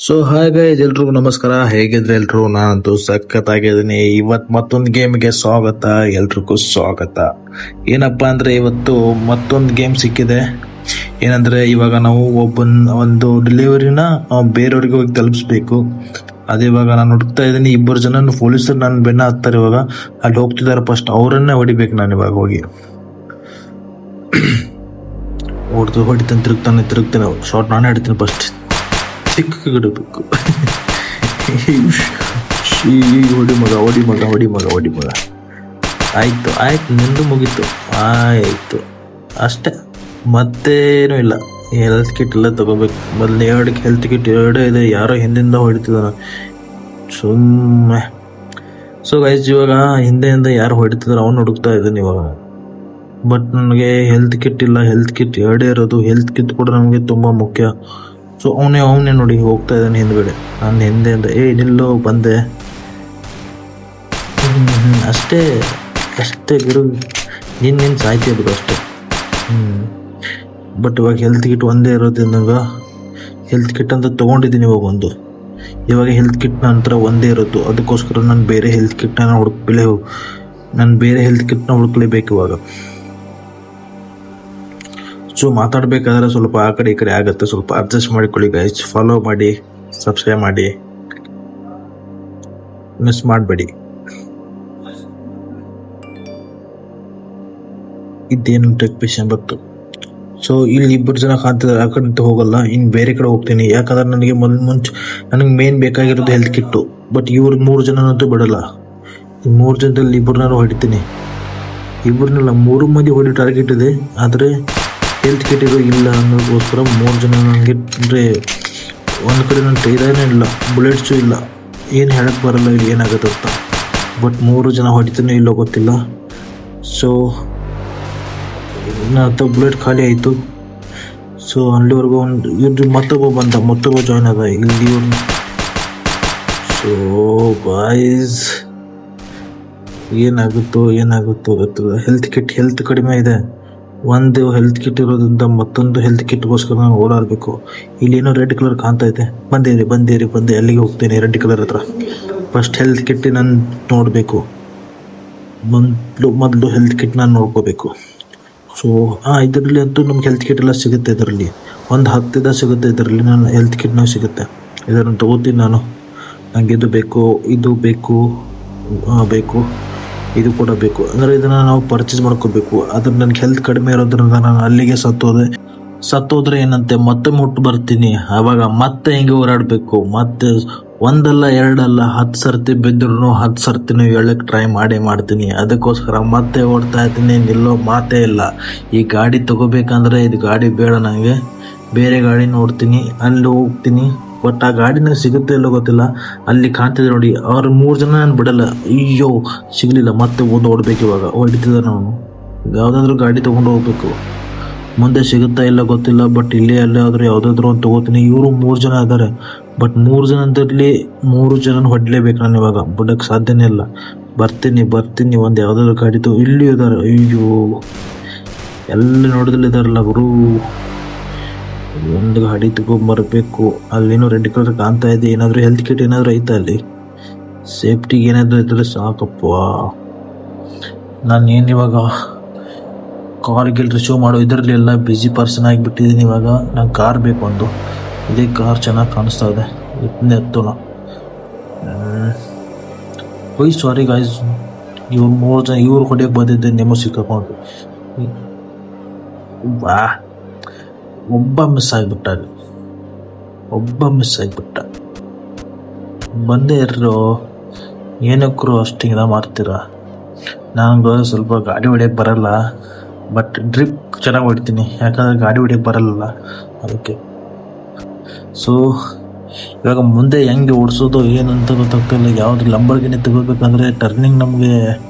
So hi guys, ಎಲ್ರಿಗೂ ನಮಸ್ಕಾರ. ಹೇಗಿದ್ರೆ ಎಲ್ರು? ನಾನಂತೂ ಸಖತ್ತಾಗಿದ್ದೀನಿ. ಇವತ್ತು ಮತ್ತೊಂದು ಗೇಮ್ಗೆ ಸ್ವಾಗತ. ಎಲ್ರಿಗೂ ಸ್ವಾಗತ. ಏನಪ್ಪಾ ಅಂದ್ರೆ ಇವತ್ತು ಮತ್ತೊಂದು ಗೇಮ್ ಸಿಕ್ಕಿದೆ. ಏನಂದ್ರೆ ಇವಾಗ ನಾವು ಒಂದು ಡೆಲಿವರಿನ ಬೇರೆಯವ್ರಿಗೆ ಹೋಗಿ ತಲುಪಿಸ್ಬೇಕು. ಅದೇ ಇವಾಗ ನಾನು ಹುಡುಕ್ತಾ ಇದ್ದೀನಿ. ಇಬ್ಬರು ಜನ ಪೊಲೀಸರು ನನ್ನ ಬೆನ್ನ ಹತ್ತಾರೆ. ಇವಾಗ ಅಲ್ಲಿ ಹೋಗ್ತಿದ್ದಾರೆ. ಫಸ್ಟ್ ಅವರನ್ನೇ ಹೊಡಿಬೇಕು ನಾನು ಇವಾಗ ಹೋಗಿ. ಹೊಡಿತಾನೆ, ತಿರುಗ್ತಾನೆ. ಶಾರ್ಟ್ ನಾನೇ ಹಿಡಿತೀನಿ ಫಸ್ಟ್. ಚಿಕ್ಕಬೇಕು. ಹೊಡಿ ಮಗ. ಆಯ್ತು ನಿಂದು ಮುಗೀತು. ಆಯ್ತು ಅಷ್ಟೇ, ಮತ್ತೇನೂ ಇಲ್ಲ. ಹೆಲ್ತ್ ಕಿಟ್ ಎಲ್ಲ ತಗೋಬೇಕು. ಮೊದಲು 2 ಹೆಲ್ತ್ ಕಿಟ್ 2 ಇದೆ. ಯಾರೋ ಹಿಂದಿಂದ ಹೊಡಿತಿದಾನ ಸುಮ್ಮನೆ. ಸೊ ಗೈಸ್, ಇವಾಗ ಹಿಂದೆಯಿಂದ ಯಾರು ಹೊಡಿತಿದಾರೆ ಅವನು ಹುಡುಕ್ತಾ ಇದ್ದಾನೆ ಇವಾಗ. ಬಟ್ ನನಗೆ ಹೆಲ್ತ್ ಕಿಟ್ ಇಲ್ಲ. ಹೆಲ್ತ್ ಕಿಟ್ 2 ಇರೋದು. ಹೆಲ್ತ್ ಕಿಟ್ ಕೂಡ ನಮಗೆ ತುಂಬ ಮುಖ್ಯ. ಸೊ ಅವನೇ ನೋಡಿ ಹೋಗ್ತಾ ಇದ್ದಾನೆ ಹಿಂದ್ಗಡೆ. ನಾನು ಹಿಂದೆಯಿಂದ ನಿಲ್ಲೋ ಬಂದೆ. ಅಷ್ಟೇ ಗುರು, ನಿನ್ನ ಸಾಯ್ತಿದ್ರು ಅಷ್ಟೇ. ಬಟ್ ಇವಾಗ ಹೆಲ್ತ್ ಕಿಟ್ ಒಂದೇ ಇರೋದ್ರಿಂದ ಹೆಲ್ತ್ ಕಿಟ್ ಅಂತ ತೊಗೊಂಡಿದ್ದೀನಿ ಇವಾಗ ಇವಾಗ ಹೆಲ್ತ್ ಕಿಟ್ ನಂತರ ಒಂದೇ ಇರೋದು. ಅದಕ್ಕೋಸ್ಕರ ನಾನು ಬೇರೆ ಹೆಲ್ತ್ ಕಿಟ್ನ ಹುಡುಕ್ಲೇಬೇಕು ಇವಾಗ. ಸೊ ಮಾತಾಡ್ಬೇಕಾದ್ರೆ ಸ್ವಲ್ಪ ಆ ಕಡೆ ಈ ಕಡೆ ಆಗುತ್ತೆ. ಸ್ವಲ್ಪ ಅಡ್ಜಸ್ಟ್ ಮಾಡಿಕೊಳ್ಳಿ ಗೈಸ್. ಫಾಲೋ ಮಾಡಿ, ಸಬ್ಸ್ಕ್ರೈಬ್ ಮಾಡಿ, ಮಿಸ್ ಮಾಡಬೇಡಿ. ಇದೇನು ಟೆಕ್ ವಿಷಯ ಬಂತು. ಸೊ ಇಲ್ಲಿ 2 ಜನ ಕಾಣ್ತಿದ್ದಾರೆ. ಆ ಕಡೆ ಹೋಗಲ್ಲ, ಇನ್ನು ಬೇರೆ ಕಡೆ ಹೋಗ್ತೀನಿ. ಯಾಕಂದ್ರೆ ನನಗೆ ಮುಂಚೆ ನನಗೆ ಮೇನ್ ಬೇಕಾಗಿರೋದು ಹೆಲ್ತ್ ಕಿಟ್ಟು. ಬಟ್ ಇವ್ರು 3 ಜನನಂತೂ ಬಿಡಲ್ಲ. ಈ 3 ಜನದಲ್ಲಿ 2 ಹೊಡಿತೀನಿ. 3 ಮಂದಿ ಹೊಡಿ ಟಾರ್ಗೆಟ್ ಇದೆ. ಆದರೆ ಹೆಲ್ತ್ ಕಿಟ್ ಇಲ್ಲ ಅನ್ನೋದಕ್ಕೋಸ್ಕರ 3 ಜನ ನನಗೆ. ಅಂದರೆ ಒಂದು ಕಡೆ ನನ್ನ ಟೈರನೇ ಇಲ್ಲ, ಬುಲೆಟ್ಸು ಇಲ್ಲ. ಏನು ಹೇಳಕ್ಕೆ ಬರಲ್ಲ ಇಲ್ಲಿ ಏನಾಗುತ್ತೆ ಅಂತ. ಬಟ್ 3 ಜನ ಹೊಡಿತಾನೆ ಇಲ್ಲೋ ಗೊತ್ತಿಲ್ಲ. ಸೊ ಇನ್ನು ಬುಲೆಟ್ ಖಾಲಿ ಆಯಿತು. ಸೊ ಅಲ್ಲಿವರೆಗೂ ಇವ್ರು ಮತ್ತೊಬ್ಬ ಜಾಯ್ನ್ ಆದ ಇಲ್ಲಿ ಇವ್ರು. ಸೊ ಬಾಯ್ಸ್, ಏನಾಗುತ್ತೋ ಗೊತ್ತಿಲ್ಲ. ಹೆಲ್ತ್ ಕಡಿಮೆ ಇದೆ. ಒಂದು ಹೆಲ್ತ್ ಕಿಟ್ ಇರೋದ್ರಿಂದ ಮತ್ತೊಂದು ಹೆಲ್ತ್ ಕಿಟ್ಗೋಸ್ಕರ ನಾನು ಓಡಾಡಬೇಕು. ಇಲ್ಲೇನೋ ರೆಡ್ ಕಲರ್ ಕಾಣ್ತಾ ಇದೆ. ಬಂದೇರಿ ಅಲ್ಲಿಗೆ ಹೋಗ್ತೇನೆ. ರೆಡ್ ಕಲರ್ ಹತ್ರ ಫಸ್ಟ್ ಹೆಲ್ತ್ ಕಿಟ್ ನಾನು ನೋಡಬೇಕು. ಮೊದಲು ಹೆಲ್ತ್ ಕಿಟ್ ನಾನು ನೋಡ್ಕೋಬೇಕು. ಸೊ ಇದರಲ್ಲಿ ಅಂತೂ ನಮ್ಗೆ ಹೆಲ್ತ್ ಕಿಟ್ ಎಲ್ಲ ಸಿಗುತ್ತೆ. ಇದರಲ್ಲಿ ಒಂದು 10 ಸಿಗುತ್ತೆ. ಇದರಲ್ಲಿ ನಾನು ಹೆಲ್ತ್ ಕಿಟ್ನಾಗ ಸಿಗುತ್ತೆ. ಇದನ್ನು ತಗೋತೀನಿ ನಾನು. ನನಗೆ ಇದು ಬೇಕು, ಇದು ಕೂಡ ಬೇಕು. ಅಂದರೆ ಇದನ್ನು ನಾವು ಪರ್ಚೇಸ್ ಮಾಡ್ಕೋಬೇಕು. ಅದ್ರ ನನಗೆ ಹೆಲ್ತ್ ಕಡಿಮೆ ಇರೋದ್ರಿಂದ ನಾನು ಅಲ್ಲಿಗೆ ಸತ್ತೋದ್ರೆ ಏನಂತೆ ಮತ್ತೆ ಮುಟ್ಟು ಬರ್ತೀನಿ. ಆವಾಗ ಮತ್ತೆ ಹಿಂಗೆ ಓಡಾಡಬೇಕು. ಮತ್ತೆ 1 ಅಲ್ಲ 2 ಅಲ್ಲ 10 ಸರ್ತಿ ಬಿದ್ದರೂ 10 ಸರ್ತಿನೂ ಹೇಳಕ್ಕೆ ಟ್ರೈ ಮಾಡ್ತೀನಿ. ಅದಕ್ಕೋಸ್ಕರ ಮತ್ತೆ ಓಡ್ತಾ ಇದ್ದೀನಿ. ನಿಲ್ಲೋ ಮಾತೇ ಇಲ್ಲ. ಈ ಗಾಡಿ ತಗೋಬೇಕಂದ್ರೆ ಇದು ಗಾಡಿ ಬೇಡ ನನಗೆ. ಬೇರೆ ಗಾಡಿ ನೋಡ್ತೀನಿ, ಅಲ್ಲಿ ಹೋಗ್ತೀನಿ. ಬಟ್ ಆ ಗಾಡಿ ನನಗೆ ಸಿಗುತ್ತೆ ಇಲ್ಲೋ ಗೊತ್ತಿಲ್ಲ. ಅಲ್ಲಿ ಕಾಣ್ತಿದೆ ನೋಡಿ, ಅವ್ರು 3 ಜನ ನಾನು ಬಿಡಲ್ಲ. ಅಯ್ಯೋ ಸಿಗಲಿಲ್ಲ. ಮತ್ತೆ ಓಡ್ಬೇಕು ಇವಾಗ. ಹೊಡಿತಿದ್ದಾನೆ ಅವನು. ಯಾವುದಾದ್ರೂ ಗಾಡಿ ತೊಗೊಂಡು ಹೋಗ್ಬೇಕು. ಮುಂದೆ ಸಿಗುತ್ತಾ ಇಲ್ಲ ಗೊತ್ತಿಲ್ಲ. ಬಟ್ ಇಲ್ಲೇ ಆದರೂ ಯಾವುದಾದ್ರೂ ಒಂದು ತೊಗೋತೀನಿ. ಇವರು 3 ಜನ ಇದ್ದಾರೆ. ಬಟ್ 3 ಜನದಲ್ಲಿ 3 ಜನ ಹೊಡಲೇಬೇಕು ನಾನು ಇವಾಗ. ಬಿಡೋಕ್ಕೆ ಸಾಧ್ಯನೇ ಇಲ್ಲ. ಬರ್ತೀನಿ ಒಂದು ಯಾವುದಾದ್ರೂ ಗಾಡಿ ಇಲ್ಲಿ ಇದ್ದಾರೆ. ಅಯ್ಯೋ ಎಲ್ಲ ನೋಡಿದಲ್ಲಿ ಇದ್ದಾರಲ್ಲ ಗುರು. ಒಂದು ಗಾಡಿ ತಗೊಂಬರ್ಬೇಕು. ಅಲ್ಲೇನೋ ರೆಡ್ ಕಲರ್ ಕಾಣ್ತಾ ಇದೆ. ಏನಾದರೂ ಹೆಲ್ತ್ ಕಿಟ್ ಏನಾದರೂ ಐತಾ ಅಲ್ಲಿ? ಸೇಫ್ಟಿಗೆ ಏನಾದರೂ ಇದ್ರೆ ಸಾಕಪ್ಪ. ನಾನು ಇವಾಗ ಕಾರ್ಗೆ ರಿಸೀವ್ ಮಾಡೋ ಇದರಲ್ಲಿ ಎಲ್ಲ ಬಿಸಿ ಪರ್ಸನ್ ಆಗಿಬಿಟ್ಟಿದ್ದೀನಿ ಇವಾಗ. ನಂಗೆ ಕಾರ್ ಬೇಕು ಒಂದು. ಇದೇ ಕಾರ್ ಚೆನ್ನಾಗಿ ಕಾಣಿಸ್ತಾ ಇದೆ. ಇದನ್ನೇ ಎತ್ತೋಣ. ಸಾರಿ ಗಾಯ್ಸ್, ಇವ್ರು 3 ಜನ ಇವ್ರು ಹೊಡೆಯೋಕೆ ಬಂದಿದ್ದೆ. ನಿಮ್ಮ ಸಿಕ್ಕಾಕೊಂಡು ಒಬ್ಬ ಮಿಸ್ ಆಗಿಬಿಟ್ಟ. ಬಂದೇ ಇರೋ. ಏನಕ್ಕೂ ಅಷ್ಟು ಮಾಡ್ತೀರಾ? ನನಗೆ ಸ್ವಲ್ಪ ಗಾಡಿ ಹೊಡಿಯೋಕ್ಕೆ ಬರಲ್ಲ. ಬಟ್ ಡ್ರಿಪ್ ಚೆನ್ನಾಗಿ ಹೊಡಿತೀನಿ. ಯಾಕಂದರೆ ಗಾಡಿ ಹೊಡಿಯೋಕ್ಕೆ ಬರಲ್ಲ ಅದಕ್ಕೆ. ಸೊ ಇವಾಗ ಮುಂದೆ ಹೆಂಗೆ ಓಡಿಸೋದು ಏನಂತ ಗೊತ್ತಾಗ್ತಿಲ್ಲ. ಯಾವುದು ಲಂಬರ್ಗಿನಿ ತಗೋಬೇಕಂದ್ರೆ ಟರ್ನಿಂಗ್ ನಮಗೆ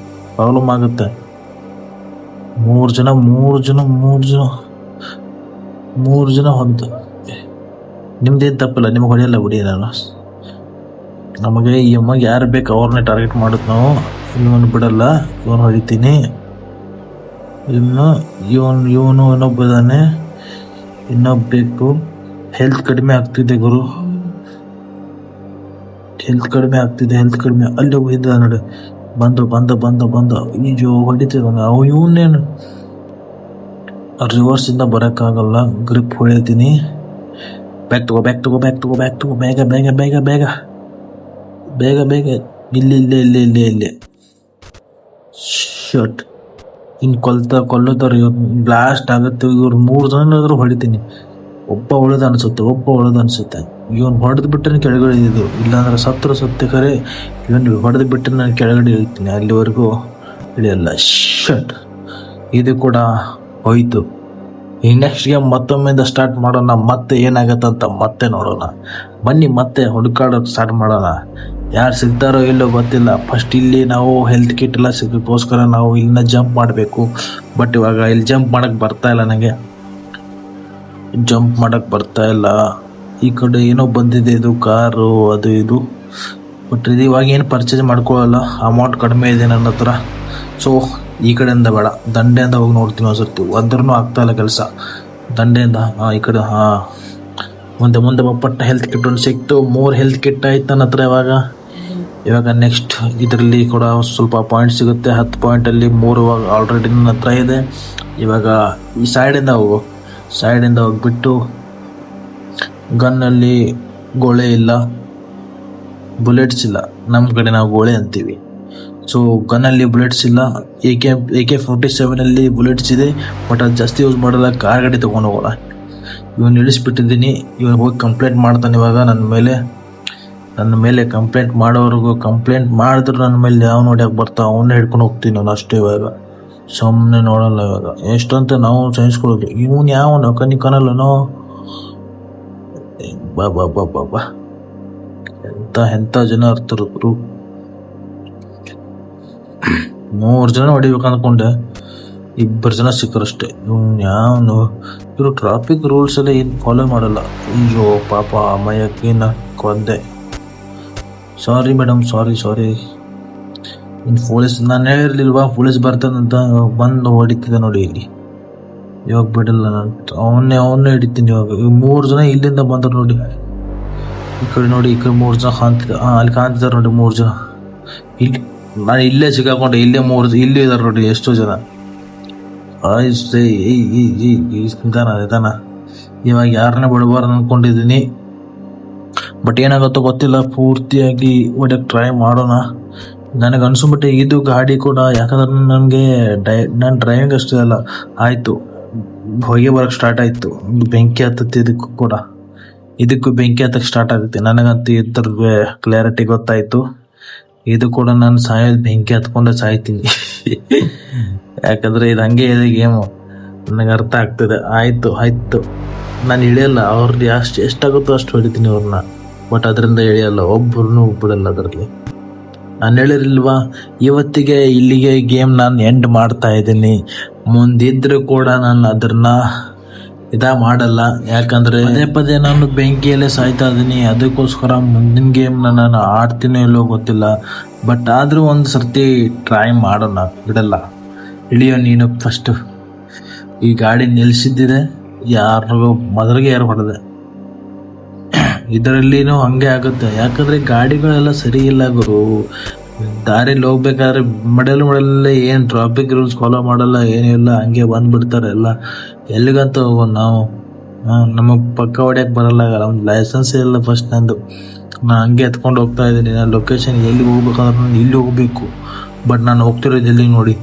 ಪ್ರಾಬ್ಲಮ್ ಆಗುತ್ತೆ. 3 ಜನ ಹೊಡೆದು ನಿಮ್ದೇನು ತಪ್ಪಿಲ್ಲ. ನಿಮಗೆ ಹೊಡೆಯಲ್ಲ ಬಿಡಿ. ನಮಗೆ ಯಾರು ಬೇಕು ಅವ್ರನ್ನೇ ಟಾರ್ಗೆಟ್ ಮಾಡೋದು ನಾವು. ಇವನು ಬಿಡಲ್ಲ. ಇವನು ಹೊಡಿತೀನಿ. ಇವನು ಇನ್ನೊಬ್ಬ ಇದ್ದಾನೆ. ಇನ್ನೊಬ್ಬ ಬೇಕು. ಹೆಲ್ತ್ ಕಡಿಮೆ ಆಗ್ತಿದೆ ಗುರು. ಹೆಲ್ತ್ ಕಡಿಮೆ ಆಗ್ತಿದೆ, ಹೆಲ್ತ್ ಕಡಿಮೆ. ಅಲ್ಲಿ ಹೋಗಿದ್ದ ನೋಡಿ, ಬಂದ ಈಜು ಹೊಡಿತಿದ್ದಾನೆ ಅವು. ಇವನ್ನೇನು ರಿವರ್ಸಿಂದ ಬರೋಕ್ಕಾಗಲ್ಲ, ಗ್ರಿಪ್ ಹೊಡಿತೀನಿ. ಬ್ಯಾಕ್ ತಗೋ ಬೇಗ. ಇಲ್ಲಿ ಶರ್ಟ್ ಇನ್ನು ಕೊಲ್ಲೋದವ್ರು ಇವ್ರು ಬ್ಲಾಸ್ಟ್ ಆಗುತ್ತೆ. ಇವ್ರು 3 ಜನ ಆದರೂ ಹೊಡಿತೀನಿ. ಒಬ್ಬ ಉಳಿದ ಅನ್ಸುತ್ತೆ. ಇವನ್ ಹೊಡೆದು ಬಿಟ್ಟರೆ ಕೆಳಗಡೆ ಇದ್ದು, ಇಲ್ಲಾಂದ್ರೆ ಸತ್ತೆ ಖರೆ. ಇವನ್ ಹೊಡೆದು ಬಿಟ್ಟರೆ ನಾನು ಕೆಳಗಡೆ ಇಳಿತೀನಿ, ಅಲ್ಲಿವರೆಗೂ ಇಳಿಯಲ್ಲ. ಶರ್ಟ್ ಇದು ಕೂಡ ಹೋಯ್ತು. ಈ ನೆಕ್ಸ್ಟ್ ಗೇಮ್ ಮತ್ತೊಮ್ಮೆಯಿಂದ ಸ್ಟಾರ್ಟ್ ಮಾಡೋಣ. ಮತ್ತೆ ಏನಾಗತ್ತಂತ ಮತ್ತೆ ನೋಡೋಣ. ಬನ್ನಿ ಮತ್ತೆ ಹುಡುಕಾಡೋಕೆ ಸ್ಟಾರ್ಟ್ ಮಾಡೋಣ. ಯಾರು ಸಿಗ್ತಾರೋ ಇಲ್ಲೋ ಗೊತ್ತಿಲ್ಲ. ಫಸ್ಟ್ ಇಲ್ಲಿ ನಾವು ಹೆಲ್ತ್ ಕಿಟ್ ಎಲ್ಲ ಸಿಗೋಕ್ಕೋಸ್ಕರ ನಾವು ಇಲ್ಲಿನ ಜಂಪ್ ಮಾಡಬೇಕು. ಬಟ್ ಇವಾಗ ಇಲ್ಲಿ ಜಂಪ್ ಮಾಡಕ್ಕೆ ಬರ್ತಾ ಇಲ್ಲ. ಈ ಕಡೆ ಏನೋ ಬಂದಿದೆ, ಇದು ಕಾರು ಅದು ಇದು. ಬಟ್ ಇದು ಇವಾಗ ಏನು ಪರ್ಚೇಸ್ ಮಾಡ್ಕೊಳ್ಳಲ್ಲ, ಅಮೌಂಟ್ ಕಡಿಮೆ ಇದೆ ನನ್ನ ಹತ್ರ. ಸೊ ಈ ಕಡೆಯಿಂದ ಬೇಡ, ದಂಡೆಯಿಂದ ಹೋಗಿ ನೋಡ್ತೀನಿ ಒಂದ್ಸರ್ತಿ. ಅದ್ರೂ ಆಗ್ತಾ ಇಲ್ಲ ಕೆಲಸ. ದಂಡೆಯಿಂದ ಈ ಕಡೆ ಮುಂದೆ ಪಟ್ಟ ಹೆಲ್ತ್ ಕಿಟ್ ಒಂದು ಸಿಕ್ತು. 3 ಹೆಲ್ತ್ ಕಿಟ್ ಆಯ್ತು ನನ್ನ ಹತ್ರ. ಇವಾಗ ನೆಕ್ಸ್ಟ್ ಇದರಲ್ಲಿ ಕೂಡ ಸ್ವಲ್ಪ ಪಾಯಿಂಟ್ ಸಿಗುತ್ತೆ. 10 ಪಾಯಿಂಟಲ್ಲಿ 3 ಇವಾಗ ಆಲ್ರೆಡಿ ನನ್ನ ಹತ್ರ ಇದೆ. ಇವಾಗ ಈ ಸೈಡಿಂದ ಹೋಗ್ಬಿಟ್ಟು ಗನ್ನಲ್ಲಿ ಗೋಳೆ ಇಲ್ಲ, ಬುಲೆಟ್ಸ್ ಇಲ್ಲ. ನಮ್ಮ ಕಡೆ ನಾವು ಗೋಳೆ ಅಂತೀವಿ. ಸೊ ಗನ್ನಲ್ಲಿ ಬುಲೆಟ್ಸ್ ಇಲ್ಲ. AK-47 ಬುಲೆಟ್ಸ್ ಇದೆ, ಬಟ್ ಅದು ಜಾಸ್ತಿ ಯೂಸ್ ಮಾಡಲ್ಲ. ಕಾರ್ ಗಾಡಿ ತೊಗೊಂಡು ಹೋಗೋಣ. ಇವನು ಇಳಿಸ್ಬಿಟ್ಟಿದ್ದೀನಿ. ಇವನು ಹೋಗಿ ಕಂಪ್ಲೇಂಟ್ ಮಾಡ್ತಾನೆ ಇವಾಗ ನನ್ನ ಮೇಲೆ ಕಂಪ್ಲೇಂಟ್ ಮಾಡೋವರೆಗೂ. ಕಂಪ್ಲೇಂಟ್ ಮಾಡಿದ್ರು ನನ್ನ ಮೇಲೆ ಯಾವ ನೋಡ್ಯಾಕೆ ಬರ್ತಾ ಅವನ್ನೇ ಹಿಡ್ಕೊಂಡು ಹೋಗ್ತೀನಿ ನಾನು ಅಷ್ಟೇ. ಇವಾಗ ಸುಮ್ಮನೆ ನೋಡಲ್ಲ. ಇವಾಗ ಎಷ್ಟಂತ ನಾವು ಸಹಿಸ್ಕೊಳ್ಳೋದು. ಇವನು ಯಾವನು ಕನಿಕನಲ್ಲನೋ. ಬಾ ಎಂಥ ಜನ ಇರ್ತಿರು. 3 ಜನ ಹೊಡಿಬೇಕು ಅಂದ್ಕೊಂಡೆ, 2 ಜನ ಸಿಕ್ಕರಷ್ಟೇ. ಯಾವನು ಇವರು ಟ್ರಾಫಿಕ್ ರೂಲ್ಸ್ ಎಲ್ಲ ಏನು ಫಾಲೋ ಮಾಡಲ್ಲ. ಅಯ್ಯೋ ಪಾಪ ಅಮ್ಮಯ್ಯಕಿನ ಕೊಂದೆ. ಸಾರಿ ಮೇಡಮ್, ಸಾರಿ. ಇನ್ನು ಪೊಲೀಸ್ ನಾನು ಹೇಳಿರ್ಲಿಲ್ವಾ ಪೊಲೀಸ್ ಬರ್ತಾನಂತ. ಬಂದು ಹೊಡಿತಿದ್ದೆ ನೋಡಿ ಇಲ್ಲಿ. ಇವಾಗ ಬಿಡಲ್ಲ ನಾನು, ಅವನ್ನೇ ಹಿಡಿತೀನಿ ಇವಾಗ. 3 ಜನ ಇಲ್ಲಿಂದ ಬಂದರು ನೋಡಿ. ಈ ಕಡೆ ನೋಡಿ, ಈ ಕಡೆ 3 ಜನ ಕಾಣ್ತಿದ್ದ. ಅಲ್ಲಿ ಕಾಣ್ತಿದ್ದಾರೆ ನೋಡಿ 3 ಜನ. ಇಲ್ಲಿ ನಾನು ಇಲ್ಲೇ ಸಿಕ್ಕಾಕೊಂಡೆ. ಇಲ್ಲೇ 3 ಇಲ್ಲಿ ಇದ್ದಾರೆ ನೋಡಿ ಎಷ್ಟೋ ಜನ. ನಿಧಾನ. ಇವಾಗ ಯಾರನ್ನ ಬಿಡಬಾರ್ದು ಅಂದ್ಕೊಂಡಿದ್ದೀನಿ. ಬಟ್ ಏನಾಗುತ್ತೋ ಗೊತ್ತಿಲ್ಲ. ಪೂರ್ತಿಯಾಗಿ ಹೊಡೆಯಕ್ಕೆ ಟ್ರೈ ಮಾಡೋಣ. ನನಗೆ ಅನ್ಸ್ಬಿಟ್ಟೆ ಇದು ಗಾಡಿ ಕೂಡ, ಯಾಕಂದ್ರೆ ನನಗೆ ನಾನು ಡ್ರೈವಿಂಗ್ ಅಷ್ಟೇ ಅಲ್ಲ ಆಯಿತು, ಹೊಗೆ ಬರೋಕ್ಕೆ ಸ್ಟಾರ್ಟ್ ಆಯಿತು. ಬೆಂಕಿ ಹತ್ತತ್ತೆ. ಇದಕ್ಕೂ ಬೆಂಕಿ ಹತ್ತಕ್ಕೆ ಸ್ಟಾರ್ಟ್ ಆಗುತ್ತೆ. ನನಗಂತೂ ಇದ್ರ ಕ್ಲಾರಿಟಿ ಗೊತ್ತಾಯಿತು. ಇದು ಕೂಡ ನಾನು ಸಾಯೋದು ಬೆಂಕಿ ಹತ್ಕೊಂಡೆ ಸಾಯ್ತೀನಿ. ಯಾಕಂದರೆ ಇದು ಹಂಗೆ ಇದೆ ಗೇಮು. ನನಗೆ ಅರ್ಥ ಆಗ್ತದೆ. ಆಯಿತು ನಾನು ಇಳಿಯಲ್ಲ. ಅವ್ರದ್ದು ಎಷ್ಟಾಗುತ್ತೋ ಅಷ್ಟು ಹೊಡಿತೀನಿ ಅವ್ರನ್ನ. ಬಟ್ ಅದರಿಂದ ಇಳಿಯಲ್ಲ, ಒಬ್ಬರನ್ನೂ ಬಿಡಲ್ಲ ಅದರಲ್ಲಿ. ನಾನು ಹೇಳಿರಲ್ವಾ ಇವತ್ತಿಗೆ ಇಲ್ಲಿಗೆ ಗೇಮ್ ನಾನು ಎಂಡ್ ಮಾಡ್ತಾ ಇದ್ದೀನಿ. ಮುಂದಿದ್ರೂ ಕೂಡ ನಾನು ಅದನ್ನ ಮಾಡಲ್ಲ. ಯಾಕಂದರೆ ಪದೇ ನಾನು ಬೆಂಕಿಯಲ್ಲೇ ಸಾಯ್ತಾ ಇದ್ದೀನಿ. ಅದಕ್ಕೋಸ್ಕರ ಮುಂದಿನ ಗೇಮ್ನ ನಾನು ಆಡ್ತೀನೋ ಇಲ್ಲೋ ಗೊತ್ತಿಲ್ಲ. ಬಟ್ ಆದರೂ ಒಂದು ಸರ್ತಿ ಟ್ರೈ ಮಾಡೋಣ, ಬಿಡಲ್ಲ. ಇಳಿಯೋ ನೀನು ಫಸ್ಟು. ಈ ಗಾಡಿ ನಿಲ್ಲಿಸಿದ್ದಿದೆ, ಮೊದಲಿಗೆ ಯಾರು ಹೊಡೆದೆ. ಇದರಲ್ಲಿನೂ ಹಂಗೆ ಆಗುತ್ತೆ. ಯಾಕಂದರೆ ಗಾಡಿಗಳೆಲ್ಲ ಸರಿ ಇಲ್ಲ ಗುರು. ದಾರಿಲಿ ಹೋಗ್ಬೇಕಾದ್ರೆ ಮಡಲೇ ಏನು ಟ್ರಾಫಿಕ್ ರೂಲ್ಸ್ ಫಾಲೋ ಮಾಡಲ್ಲ, ಏನೂ ಇಲ್ಲ. ಹಂಗೆ ಬಂದುಬಿಡ್ತಾರೆ ಎಲ್ಲ. ಎಲ್ಲಿಗಂತ ಹೋಗೋಣ ನಾವು? ನಮಗೆ ಪಕ್ಕ ಹೊಡ್ಯಕ್ಕೆ ಬರಲ್ಲ. ನಮ್ದು ಲೈಸೆನ್ಸ್ ಇಲ್ಲ ಫಸ್ಟ್ ನಂದು. ನಾನು ಹಂಗೆ ಎತ್ಕೊಂಡು ಹೋಗ್ತಾ ಇದ್ದೀನಿ. ನಾನು ಲೊಕೇಶನ್ ಎಲ್ಲಿಗೆ ಹೋಗ್ಬೇಕಂದ್ರೆ ನಾನು ಇಲ್ಲಿ ಹೋಗಬೇಕು. ಬಟ್ ನಾನು ಹೋಗ್ತಿರೋದು ಎಲ್ಲಿ ನೋಡಿ.